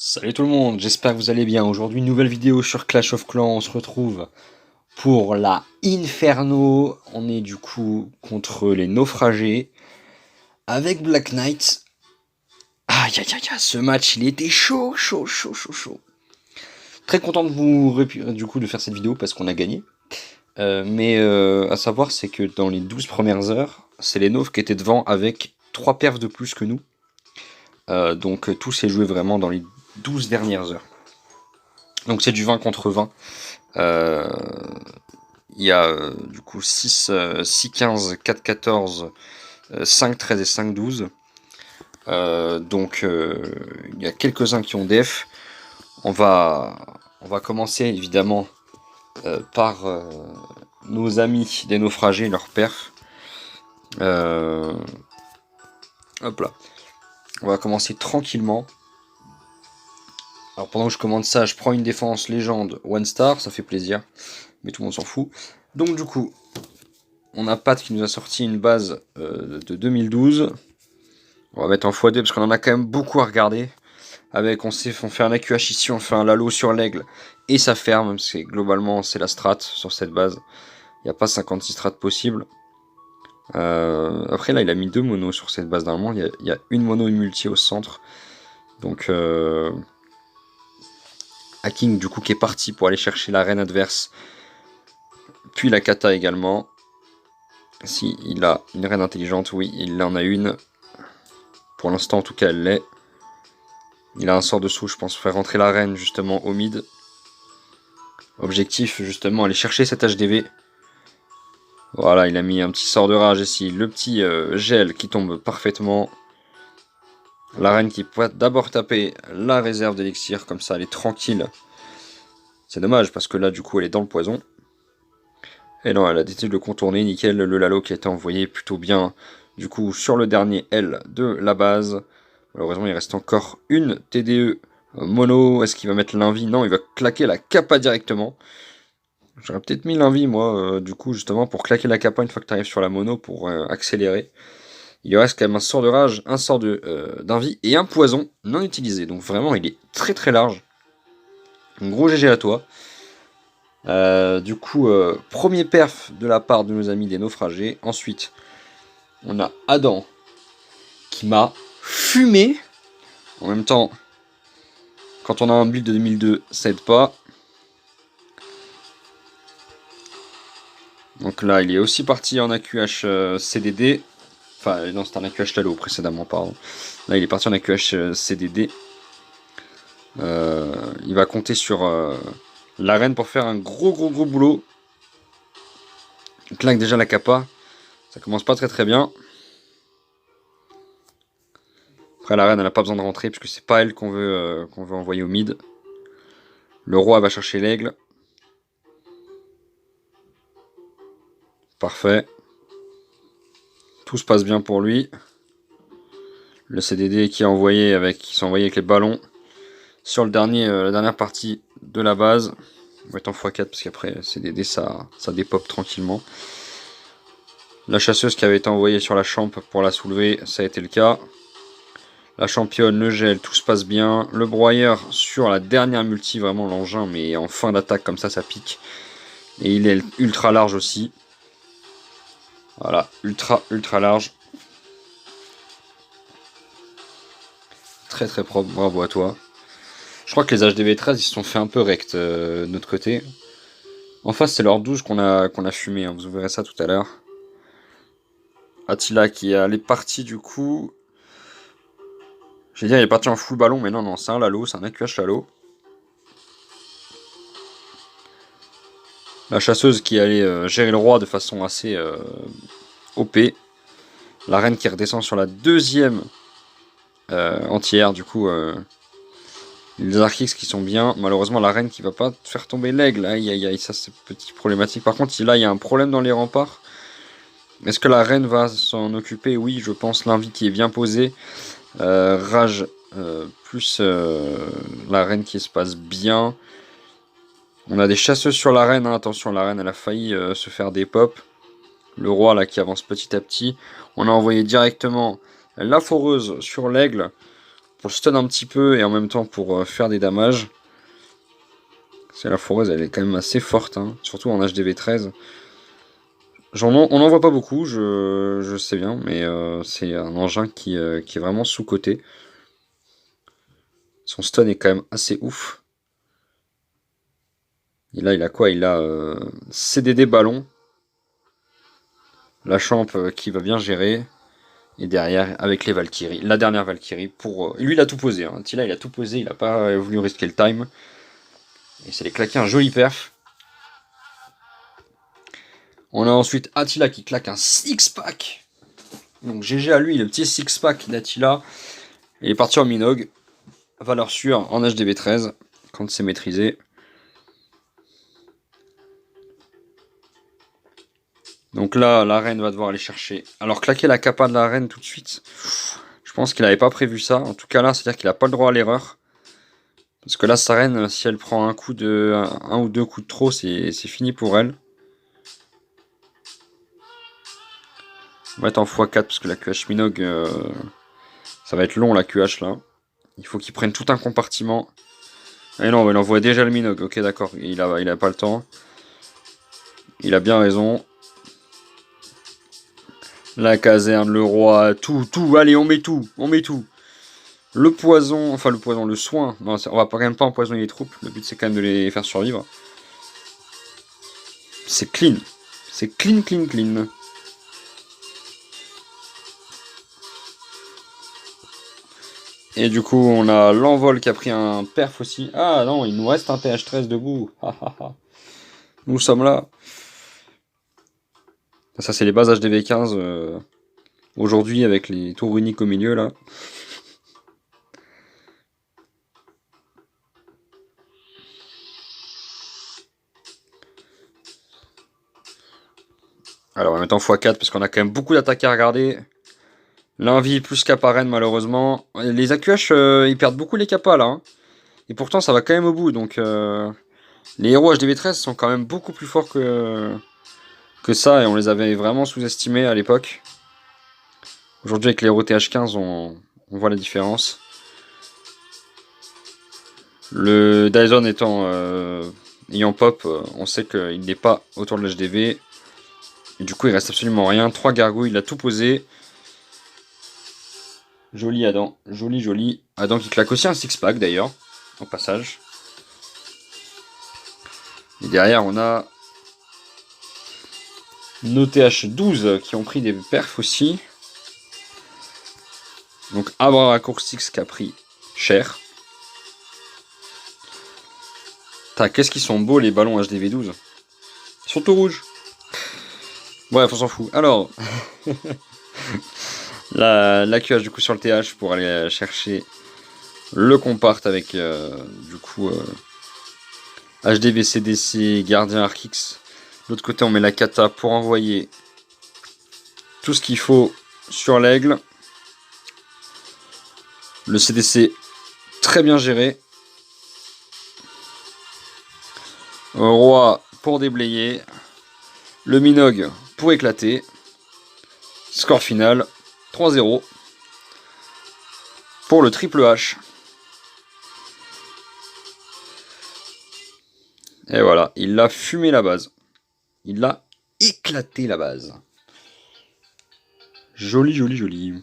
Salut tout le monde, j'espère que vous allez bien. Aujourd'hui, nouvelle vidéo sur Clash of Clans. On se retrouve pour la Inferno. On est du coup contre les naufragés avec Black Knight. Aïe aïe aïe, ce match il était chaud, chaud, chaud, chaud, chaud. Très content de vous du coup de faire cette vidéo parce qu'on a gagné. Mais à savoir, c'est que dans les 12 premières heures, c'est les naufs qui étaient devant avec 3 perfs de plus que nous. Donc tout s'est joué vraiment dans les 12 dernières heures. Donc c'est du 20 contre 20. Il y a du coup 6, 6-15, 4-14, 5-13 et 5-12. Donc il y a quelques-uns qui ont def. On va commencer évidemment par nos amis des naufragés, leur perf. Hop là. On va commencer tranquillement. Alors pendant que je commande ça, je prends une défense légende one star, ça fait plaisir. Mais tout le monde s'en fout. Donc du coup, on a Pat qui nous a sorti une base de 2012. On va mettre en x2 parce qu'on en a quand même beaucoup à regarder. Avec, on fait un AQH ici, on fait un Lalo sur l'aigle. Et ça ferme, parce que globalement c'est la strat sur cette base. Il n'y a pas 56 strats possibles. Après là il a mis 2 monos sur cette base. Normalement il y a une mono et une multi au centre. Donc Hacking du coup qui est parti pour aller chercher la reine adverse. Puis la kata également. Si il a une reine intelligente, oui il en a une. Pour l'instant en tout cas elle l'est. Il a un sort dessous, je pense, faire rentrer la reine justement au mid. Objectif justement, aller chercher cet HDV. Voilà, il a mis un petit sort de rage ici. Le petit gel qui tombe parfaitement. La reine qui peut d'abord taper la réserve d'élixir, comme ça elle est tranquille. C'est dommage parce que là du coup elle est dans le poison. Et non, elle a décidé de le contourner, nickel. Le Lalo qui a été envoyé plutôt bien du coup sur le dernier L de la base. Malheureusement il reste encore une TDE mono. Est-ce qu'il va mettre l'invie? Non, il va claquer la capa directement. J'aurais peut-être mis l'invie moi, du coup justement pour claquer la capa une fois que tu arrives sur la mono pour accélérer. Il lui reste quand même un sort de rage, un sort d'invie et un poison non utilisé. Donc vraiment il est très très large. Un gros GG à toi. Du coup, premier perf de la part de nos amis des naufragés. Ensuite, on a Adam qui m'a fumé. En même temps, quand on a un build de 2002, ça aide pas. Donc là, il est aussi parti en AQH CDD. Enfin, non, c'était un AQH Lalo précédemment, pardon. Là, il est parti en AQH CDD. Il va compter sur l'arène pour faire un gros boulot. Il claque déjà la capa. Ça commence pas très bien. Après, la reine, elle n'a pas besoin de rentrer puisque c'est pas elle qu'on veut envoyer au mid. Le roi va chercher l'aigle. Parfait. Tout se passe bien pour lui. Le CDD qui sont envoyés avec les ballons sur la dernière partie de la base. On va être en x4 parce qu'après CDD ça dépop tranquillement. La chasseuse qui avait été envoyée sur la champ pour la soulever, ça a été le cas. La championne, le gel, tout se passe bien. Le broyeur sur la dernière multi, vraiment l'engin, mais en fin d'attaque comme ça pique. Et il est ultra large aussi. Voilà, ultra large. Très propre, bravo à toi. Je crois que les HDV13 ils se sont fait un peu rect de notre côté. En face c'est leur 12 qu'on a fumé, hein, vous verrez ça tout à l'heure. Attila qui est parti du coup. J'ai dit il est parti en full ballon, mais non, c'est un Lalo, c'est un AQH Lalo. La chasseuse qui allait gérer le roi de façon assez OP. La reine qui redescend sur la deuxième entière, du coup. Les Archix qui sont bien. Malheureusement, la reine qui va pas faire tomber l'aigle. Aïe, ça c'est petit problématique. Par contre, là, il y a un problème dans les remparts. Est-ce que la reine va s'en occuper? Oui, je pense. L'invite qui est bien posé. Rage plus la reine qui se passe bien. On a des chasseuses sur la reine. Hein. Attention, la reine, elle a failli se faire des pop. Le roi, là, qui avance petit à petit. On a envoyé directement la foreuse sur l'aigle. pour le stun un petit peu et en même temps pour faire des damages. C'est la fourreuse, elle est quand même assez forte, hein, surtout en HDV 13. On n'en voit pas beaucoup, je sais bien, mais c'est un engin qui est vraiment sous-coté. Son stun est quand même assez ouf. Et là, il a quoi? Il a CDD ballon. La champ qui va bien gérer. Et derrière, avec les Valkyries. La dernière Valkyrie pour... lui, il a tout posé. Hein. Attila, il a tout posé. Il n'a pas voulu risquer le time. Et c'est les claquer un joli perf. On a ensuite Attila qui claque un six-pack. Donc GG à lui, le petit six-pack d'Attila. Il est parti en Minogue. Valeur sûre en HDV 13. Quand c'est maîtrisé. Donc là, la reine va devoir aller chercher. Alors claquer la capa de la reine tout de suite, je pense qu'il n'avait pas prévu ça. En tout cas là, c'est-à-dire qu'il n'a pas le droit à l'erreur. Parce que là, sa reine, si elle prend un ou deux coups de trop, c'est fini pour elle. On va mettre en x4 parce que la QH Minogue, ça va être long la QH là. Il faut qu'il prenne tout un compartiment. Et non, il envoie déjà le Minogue. Ok, d'accord, il a pas le temps. Il a bien raison. La caserne, le roi, tout, allez, on met tout. Le poison, enfin le poison, le soin. Non, on va quand même pas empoisonner les troupes. Le but c'est quand même de les faire survivre. C'est clean. C'est clean. Et du coup, on a l'envol qui a pris un perf aussi. Ah non, il nous reste un TH13 debout. Nous sommes là. Ça, c'est les bases HDV15 aujourd'hui avec les tours uniques au milieu là. Alors, on va mettre en x4 parce qu'on a quand même beaucoup d'attaques à regarder. L'envie plus Caparenne malheureusement. Les AQH, ils perdent beaucoup les capas là. Hein. Et pourtant, ça va quand même au bout. Donc, les héros HDV13 sont quand même beaucoup plus forts que ça. Et on les avait vraiment sous-estimés à l'époque. Aujourd'hui, avec les héros TH15, on voit la différence. Le Dyson ayant pop, on sait qu'il n'est pas autour de l'HDV. Et du coup, il reste absolument rien. 3 gargouilles, il a tout posé. Joli Adam, joli. Adam qui claque aussi un six-pack d'ailleurs, au passage. Et derrière, on a nos TH12 qui ont pris des perfs aussi. Donc Abra Raccourcix qui a pris cher. Qu'est-ce qu'ils sont beaux les ballons HDV12. Ils sont tout rouges. Bref, on s'en fout. Alors, la QH du coup sur le TH pour aller chercher le compart avec du coup HDV CDC, Gardien Arkix. De l'autre côté, on met la kata pour envoyer tout ce qu'il faut sur l'aigle. Le CDC très bien géré. Roi pour déblayer. Le Minogue pour éclater. Score final 3-0 pour le triple H. Et voilà, il a fumé la base. Il a éclaté la base. Joli. Je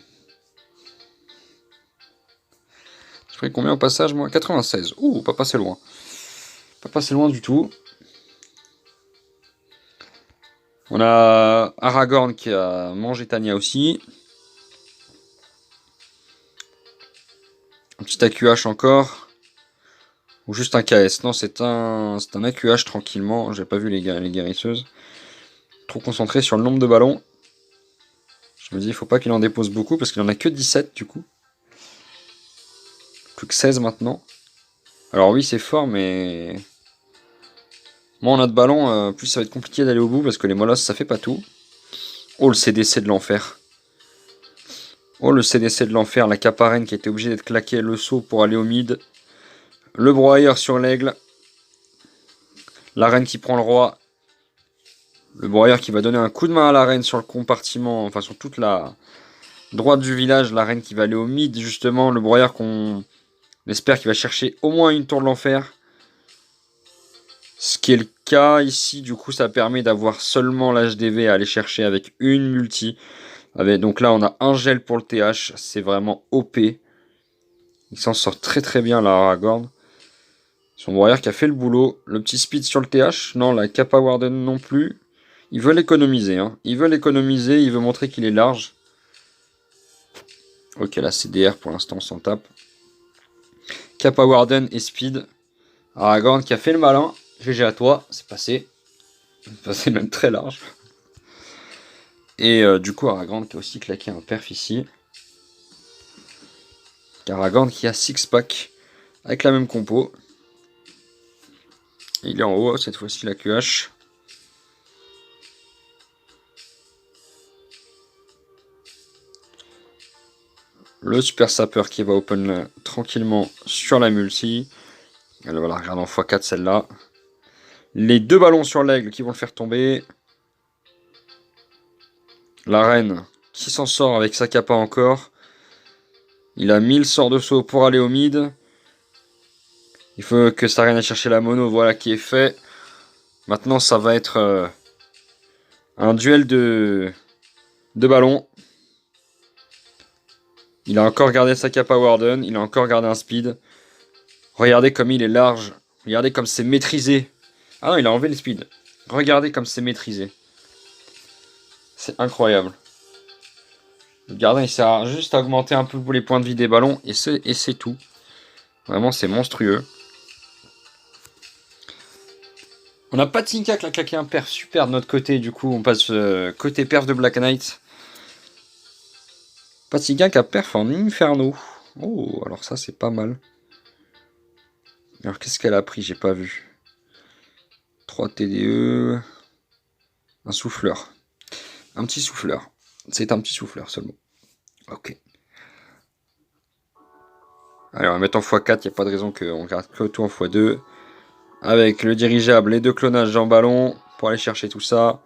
ferais combien au passage, moi? 96. Ouh, pas passé loin. Pas passé loin du tout. On a Aragorn qui a mangé Tanya aussi. Un petit AQH encore. Ou juste un KS. Non, c'est un AQH tranquillement. J'ai pas vu les guérisseuses. Trop concentré sur le nombre de ballons. Je me dis, il faut pas qu'il en dépose beaucoup parce qu'il en a que 17 du coup. Plus que 16 maintenant. Alors oui, c'est fort, mais... Moins on a de ballons, plus ça va être compliqué d'aller au bout parce que les molosses, ça fait pas tout. Oh, le CDC de l'enfer. Oh, le CDC de l'enfer. La caparenne qui a été obligée d'être claquée, le saut pour aller au mid. Le broyeur sur l'aigle. La reine qui prend le roi. Le broyeur qui va donner un coup de main à la reine sur le compartiment, enfin sur toute la Droite du village, la reine qui va aller au mid, justement. Le broyeur qu'on espère qu'il va chercher au moins une tour de l'enfer. Ce qui est le cas ici, du coup, ça permet d'avoir seulement l'HDV à aller chercher avec une multi. Donc là, on a un gel pour le TH, c'est vraiment OP. Il s'en sort très très bien, là, Aragorn. Son broyeur qui a fait le boulot. Le petit speed sur le TH, non, la Kappa Warden non plus. Ils veulent économiser, hein. Ils veulent économiser, il veut montrer qu'il est large. Ok, la CDR, pour l'instant, on s'en tape. Kappa Warden et speed. Aragorn qui a fait le malin. GG à toi, c'est passé. C'est passé même très large. Et du coup, Aragorn qui a aussi claqué un perf ici. Aragorn qui a 6 pack avec la même compo. Et il est en haut, cette fois-ci la QH. Le super sapeur qui va open tranquillement sur la multi. Elle va la regarder en x4 celle-là. Les deux ballons sur l'aigle qui vont le faire tomber. La reine qui s'en sort avec sa capa encore. Il a 1000 sorts de saut pour aller au mid. Il faut que sa reine aille chercher la mono, voilà qui est fait. Maintenant ça va être un duel de ballons. Il a encore gardé sa capa Warden, il a encore gardé un speed. Regardez comme il est large, regardez comme c'est maîtrisé. Ah non, il a enlevé le speed. Regardez comme c'est maîtrisé. C'est incroyable. Le gardien il sert juste à augmenter un peu les points de vie des ballons et c'est tout. Vraiment c'est monstrueux. On a Patinka qui a claqué un perf super de notre côté, du coup on passe côté perf de Black Knight. Patinka qui a perf en Inferno. Oh, alors ça c'est pas mal. Alors qu'est-ce qu'elle a pris? J'ai pas vu. 3 TDE. Un souffleur. Un petit souffleur. C'est un petit souffleur seulement. Ok. Allez, on va mettre en x4, il n'y a pas de raison qu'on garde que tout en x2. Avec le dirigeable, les deux clonages en ballon pour aller chercher tout ça.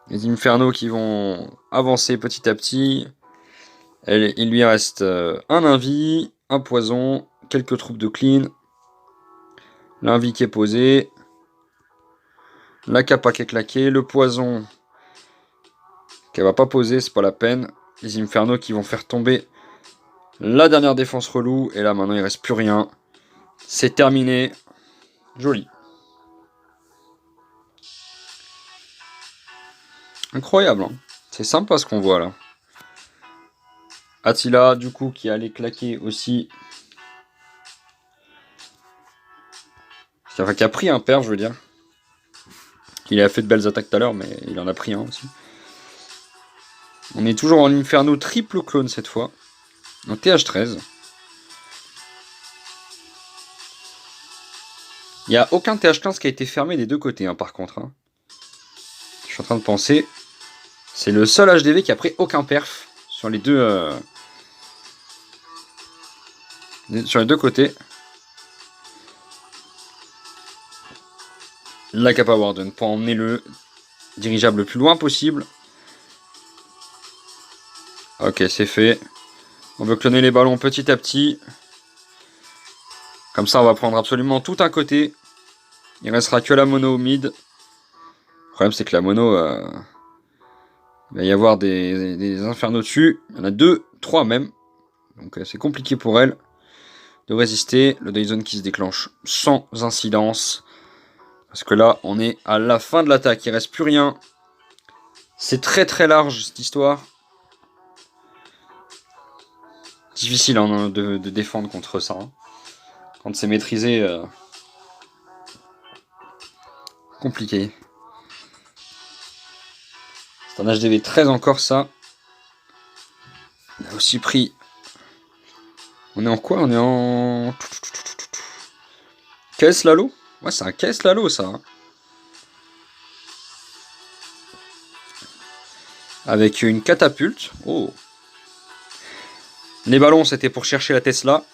Les Infernos qui vont avancer petit à petit. Il lui reste un invi, un poison, quelques troupes de clean. L'invi qui est posé. La capa qui est claquée. Le poison qu'elle va pas poser, c'est pas la peine. Les Infernos qui vont faire tomber la dernière défense relou. Et là maintenant il reste plus rien. C'est terminé. Joli. Incroyable, hein. C'est sympa ce qu'on voit là. Attila, du coup, qui allait claquer aussi. Enfin, qui a pris un perf, je veux dire. Il a fait de belles attaques tout à l'heure, mais il en a pris un aussi. On est toujours en Inferno triple clone cette fois. En TH13. Il n'y a aucun TH15 qui a été fermé des deux côtés, hein, par contre. Hein. Je suis en train de penser. C'est le seul HDV qui a pris aucun perf sur les deux, sur les deux côtés. La Kappa Warden pour emmener le dirigeable le plus loin possible. Ok, c'est fait. On veut cloner les ballons petit à petit. Comme ça, on va prendre absolument tout un côté. Il restera que la mono au mid. Le problème, c'est que la mono... il va y avoir des infernos dessus. Il y en a 2, 3 même. Donc c'est compliqué pour elle de résister. Le Dyson qui se déclenche sans incidence. Parce que là, on est à la fin de l'attaque. Il reste plus rien. C'est très très large cette histoire. Difficile hein, de défendre contre ça. Hein. Quand c'est maîtrisé, compliqué. C'est un HDV 13 encore ça. On a aussi pris... On est en quoi? On est en... KS Lalo? Ouais, c'est un KS Lalo ça. Hein. Avec une catapulte. Oh. Les ballons, c'était pour chercher la Tesla.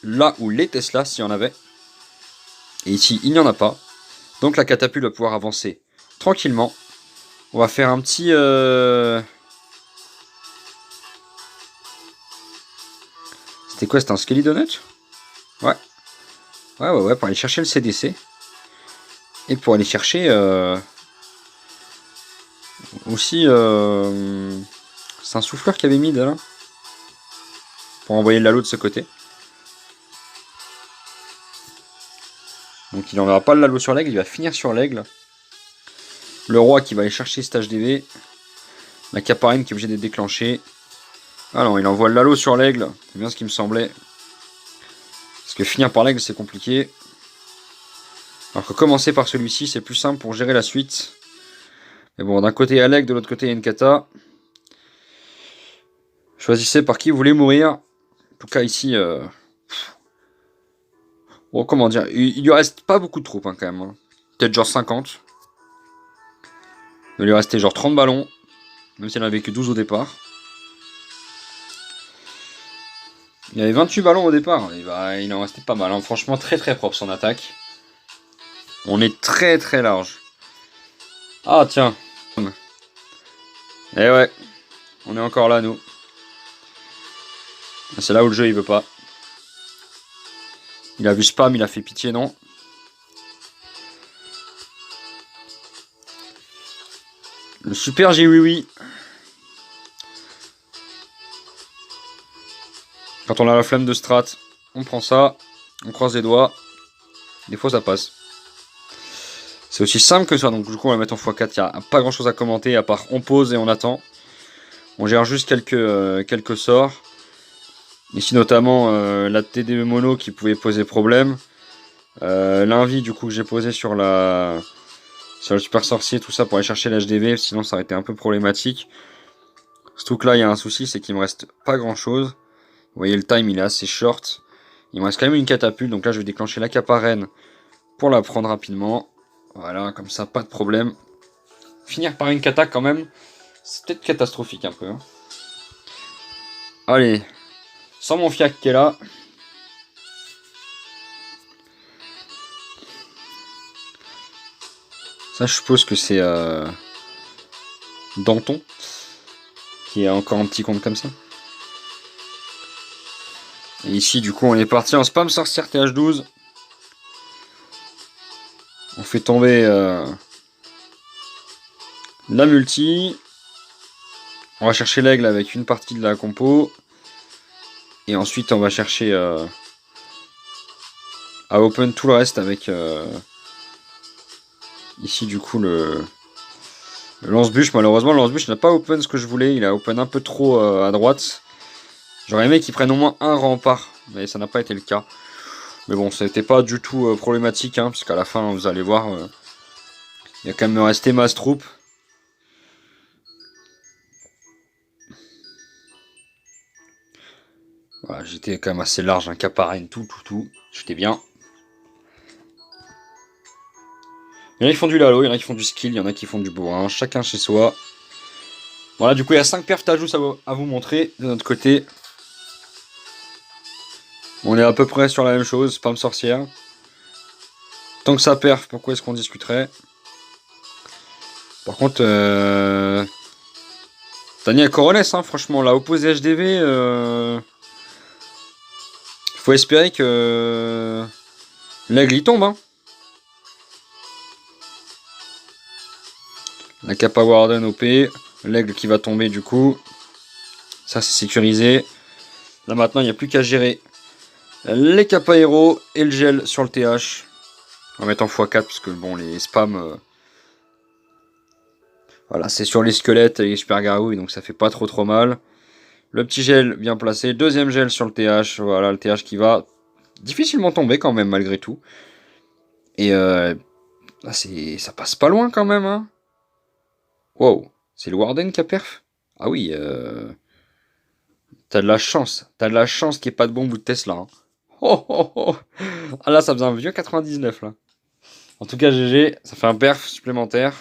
Là où les Tesla, s'il y en avait. Et ici, il n'y en a pas. Donc la catapulte va pouvoir avancer tranquillement. On va faire un petit... C'était quoi? C'était un Skelly Donut? Ouais. Ouais, pour aller chercher le CDC. Et pour aller chercher aussi... c'est un souffleur qui avait mis là. Pour envoyer le Lalo de ce côté. Donc il n'enverra pas le Lalo sur l'aigle, il va finir sur l'aigle. Le roi qui va aller chercher cet HDV. La caparine qui est obligée d'être déclenchée. Ah non, il envoie le Lalo sur l'aigle. C'est bien ce qui me semblait. Parce que finir par l'aigle, c'est compliqué. Alors que commencer par celui-ci, c'est plus simple pour gérer la suite. Mais bon, d'un côté il y a l'aigle, de l'autre côté il y a une kata. Choisissez par qui vous voulez mourir. En tout cas ici... Bon, comment dire, il lui reste pas beaucoup de troupes hein, quand même. Hein. Peut-être genre 50. Il lui restait genre 30 ballons. Même s'il en avait que 12 au départ. Il y avait 28 ballons au départ. Et bah, il en restait pas mal. Hein. Franchement, très très propre son attaque. On est très très large. Ah tiens. Eh ouais. On est encore là nous. C'est là où le jeu il veut pas. Il a vu spam, il a fait pitié, non? Le super G oui oui. Quand on a la flemme de strat, on prend ça, on croise les doigts. Des fois ça passe. C'est aussi simple que ça, donc du coup on va mettre en x4, il n'y a pas grand chose à commenter à part on pose et on attend. On gère juste quelques sorts. Ici notamment la TD mono qui pouvait poser problème. L'invie du coup que j'ai posé sur le super sorcier, tout ça pour aller chercher l'HDV, sinon ça aurait été un peu problématique. Surtout que là il y a un souci, c'est qu'il me reste pas grand chose. Vous voyez le time il est assez short. Il me reste quand même une catapulte, donc là je vais déclencher la caparenne pour la prendre rapidement. Voilà, comme ça pas de problème. Finir par une kata quand même, c'est peut-être catastrophique un peu. Hein. Allez, sans mon fiac qui est là. Ça je suppose que c'est Danton qui a encore un petit compte comme ça. Et ici du coup on est parti en spam sorcière TH12. On fait tomber la multi. On va chercher l'aigle avec une partie de la compo. Et ensuite on va chercher à open tout le reste avec ici du coup le lance-bûche. Malheureusement le lance-bûche n'a pas open ce que je voulais. Il a open un peu trop à droite. J'aurais aimé qu'il prenne au moins un rempart. Mais ça n'a pas été le cas. Mais bon, ça n'était pas du tout problématique. Hein, parce qu'à la fin vous allez voir. Il va quand même me rester masse troupe. Voilà, j'étais quand même assez large, un caparine, tout. J'étais bien. Il y en a qui font du lalo, il y en a qui font du skill, il y en a qui font du bourrin, chacun chez soi. Voilà, du coup, il y a 5 perfs Tajus à vous montrer de notre côté. On est à peu près sur la même chose, spam sorcière. Tant que ça perf, pourquoi est-ce qu'on discuterait? Par contre, Daniel Coronès, hein, franchement, là, opposé HDV, faut espérer que l'aigle il tombe. Hein. La Kappa Warden OP, l'aigle qui va tomber du coup. Ça c'est sécurisé. Là maintenant il n'y a plus qu'à gérer les Kappa Hero et le gel sur le TH. On va mettre en x4 parce que bon les spams... Voilà, c'est sur les squelettes et les super gargouilles donc ça fait pas trop mal. Le petit gel bien placé, deuxième gel sur le TH. Voilà le TH qui va difficilement tomber quand même malgré tout. Et là, ça passe pas loin quand même. Hein. Wow, c'est le Warden qui a perf? Ah oui, t'as de la chance. T'as de la chance qu'il n'y ait pas de bombe ou de Tesla. Hein. Oh, oh, oh. Ah là, ça faisait un vieux 99 là. En tout cas, GG, ça fait un perf supplémentaire.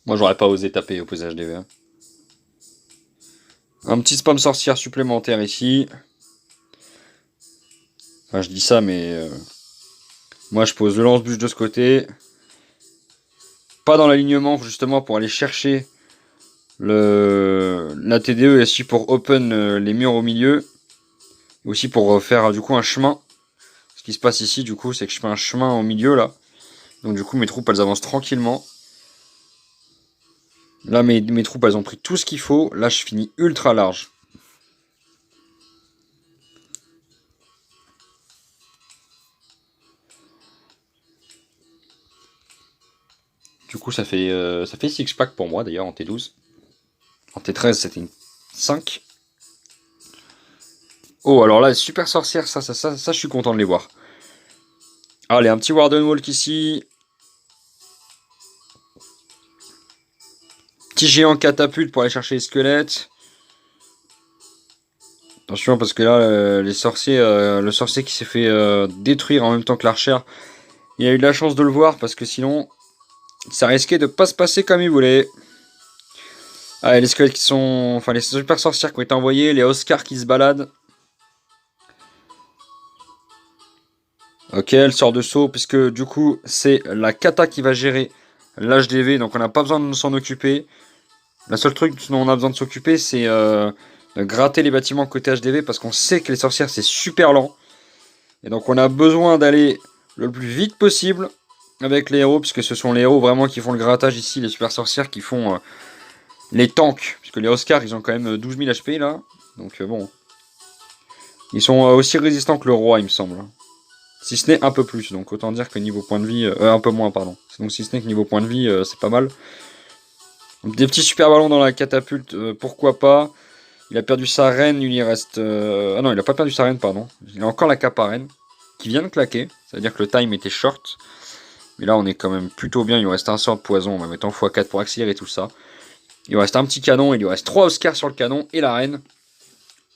Moi, j'aurais pas osé taper opposé HDV. Hein. Un petit spam sorcière supplémentaire ici. Enfin, je dis ça, mais... moi, je pose le lance-bûche de ce côté. Pas dans l'alignement, justement, pour aller chercher la TDE et aussi pour open les murs au milieu. Et aussi pour faire du coup un chemin. Ce qui se passe ici du coup c'est que je fais un chemin au milieu là. Donc du coup mes troupes elles avancent tranquillement. Là mes troupes elles ont pris tout ce qu'il faut. Là je finis ultra large. Du coup ça fait 6 packs pour moi d'ailleurs en T12. En T13 c'était une 5. Oh alors là super sorcière, ça je suis content de les voir. Allez un petit Warden Walk ici. Petit géant catapulte pour aller chercher les squelettes. Attention parce que là les sorciers, le sorcier qui s'est fait détruire en même temps que l'archer, il a eu de la chance de le voir parce que sinon ça risquait de pas se passer comme il voulait. Allez les squelettes qui sont, enfin les super sorcières qui ont été envoyées, les Oscars qui se baladent. Ok, elle sort de saut puisque du coup c'est la kata qui va gérer l'HDV, donc on n'a pas besoin de s'en occuper. Le seul truc dont on a besoin de s'occuper c'est de gratter les bâtiments côté HDV parce qu'on sait que les sorcières c'est super lent. Et donc on a besoin d'aller le plus vite possible avec les héros, puisque ce sont les héros vraiment qui font le grattage ici, les super sorcières qui font les tanks, puisque les Oscars ils ont quand même 12 000 HP là, donc bon. Ils sont aussi résistants que le roi il me semble. Si ce n'est un peu plus, donc autant dire que niveau point de vie, un peu moins pardon. Donc si ce n'est que niveau point de vie c'est pas mal. Donc, des petits super ballons dans la catapulte, pourquoi pas. Il a perdu sa reine, il y reste... Ah non il a pas perdu sa reine pardon, il a encore la cape à reine. Qui vient de claquer, ça veut dire que le time était short. Mais là on est quand même plutôt bien, il nous reste un sort de poison, on va mettre en x4 pour accélérer tout ça. Il nous reste un petit canon, il lui reste 3 Oscars sur le canon et la reine.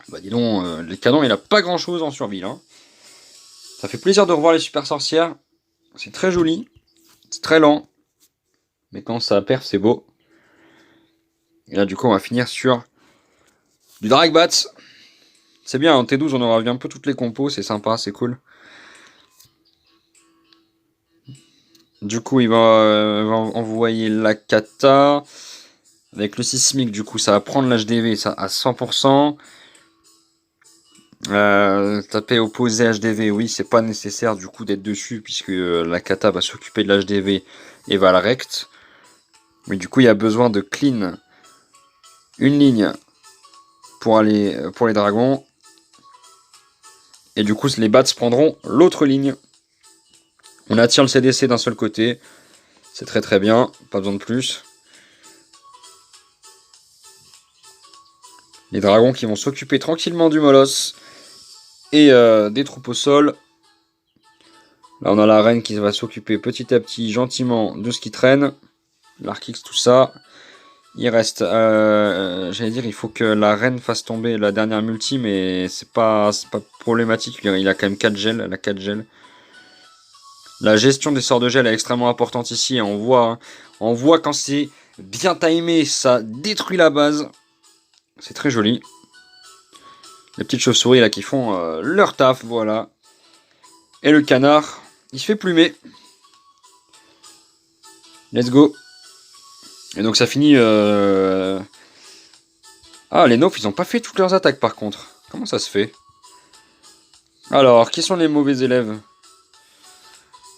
Bah dis donc, le canon il a pas grand chose en survie là. Ça fait plaisir de revoir les super sorcières, c'est très joli, c'est très lent. Mais quand ça perf c'est beau. Et là du coup on va finir sur du Dragbats. C'est bien, en T12 on aura vu un peu toutes les compos, c'est sympa, c'est cool. Du coup, va envoyer la kata. Avec le sismique, du coup, ça va prendre l'HDV ça, à 100%. Taper opposé HDV, oui, c'est pas nécessaire du coup d'être dessus, puisque la kata va s'occuper de l'HDV et va la rect. Mais du coup, il y a besoin de clean une ligne pour aller pour les dragons. Et du coup, les bats prendront l'autre ligne. On attire le CDC d'un seul côté. C'est très très bien, pas besoin de plus. Les dragons qui vont s'occuper tranquillement du molosse et des troupes au sol. Là on a la reine qui va s'occuper petit à petit gentiment de ce qui traîne. L'Archix, tout ça. Il reste, j'allais dire, il faut que la reine fasse tomber la dernière multi, mais c'est pas problématique. Il a quand même 4 gels, elle a 4 gels. La gestion des sorts de gel est extrêmement importante ici. Et on voit quand c'est bien timé, ça détruit la base. C'est très joli. Les petites chauves-souris là qui font leur taf, voilà. Et le canard, il se fait plumer. Let's go. Et donc ça finit... Ah, les Nofs, ils ont pas fait toutes leurs attaques par contre. Comment ça se fait? Alors, qui sont les mauvais élèves?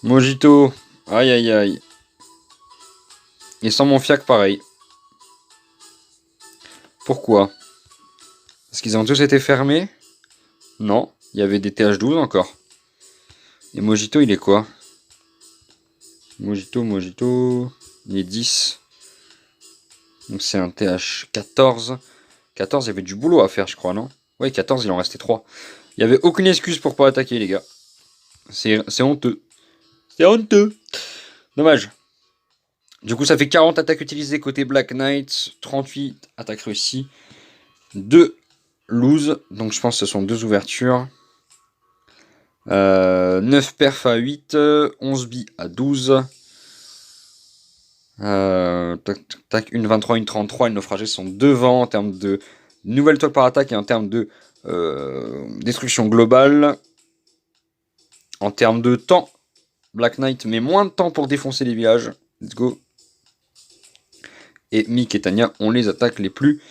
Mojito. Aïe aïe aïe. Et sans mon fiac, pareil. Pourquoi? Parce qu'ils ont tous été fermés? Non, il y avait des TH12 encore. Et Mojito, il est quoi? Mojito... Il est 10. Donc c'est un TH14. 14, il y avait du boulot à faire, je crois, non? Ouais, 14, il en restait 3. Il n'y avait aucune excuse pour pas attaquer, les gars. C'est honteux. C'est honteux. Dommage. Du coup, ça fait 40 attaques utilisées côté Black Knight, 38 attaques réussies, 2 lose, donc je pense que ce sont 2 ouvertures. 9 perf à 8, 11 billes à 12. Une 23, une 33, les naufragés sont devant en termes de nouvelle toile par attaque et en termes de destruction globale. En termes de temps, Black Knight met moins de temps pour défoncer les villages. Let's go. Et Mick et Tanya ont les attaques les plus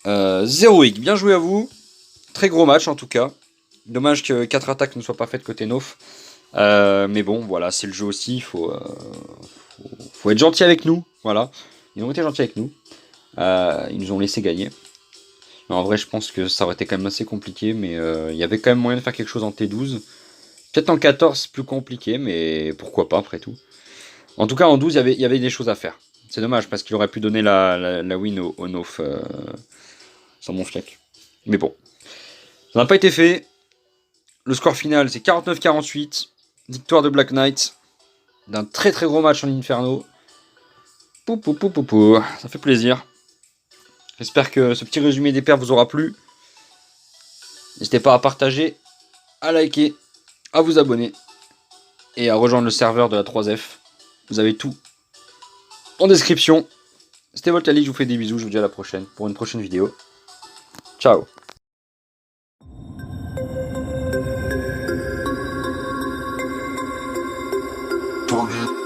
héroïques. Bien joué à vous. Très gros match en tout cas. Dommage que 4 attaques ne soient pas faites côté Nof. Mais bon, voilà, c'est le jeu aussi. Faut être gentil avec nous. Voilà. Ils ont été gentils avec nous. Ils nous ont laissé gagner. Mais en vrai, je pense que ça aurait été quand même assez compliqué. Mais il y avait quand même moyen de faire quelque chose en T12. Peut-être en 14, plus compliqué. Mais pourquoi pas, après tout. En tout cas, en 12, il y avait des choses à faire. C'est dommage parce qu'il aurait pu donner la win au Nof sans mon fiac. Mais bon. Ça n'a pas été fait. Le score final, c'est 49-48. Victoire de Black Knight. D'un très très gros match en Inferno. Ça fait plaisir. J'espère que ce petit résumé des perfs vous aura plu. N'hésitez pas à partager, à liker, à vous abonner et à rejoindre le serveur de la 3F. Vous avez tout en description. C'était Voltali, je vous fais des bisous, je vous dis à la prochaine pour une prochaine vidéo. Ciao. Target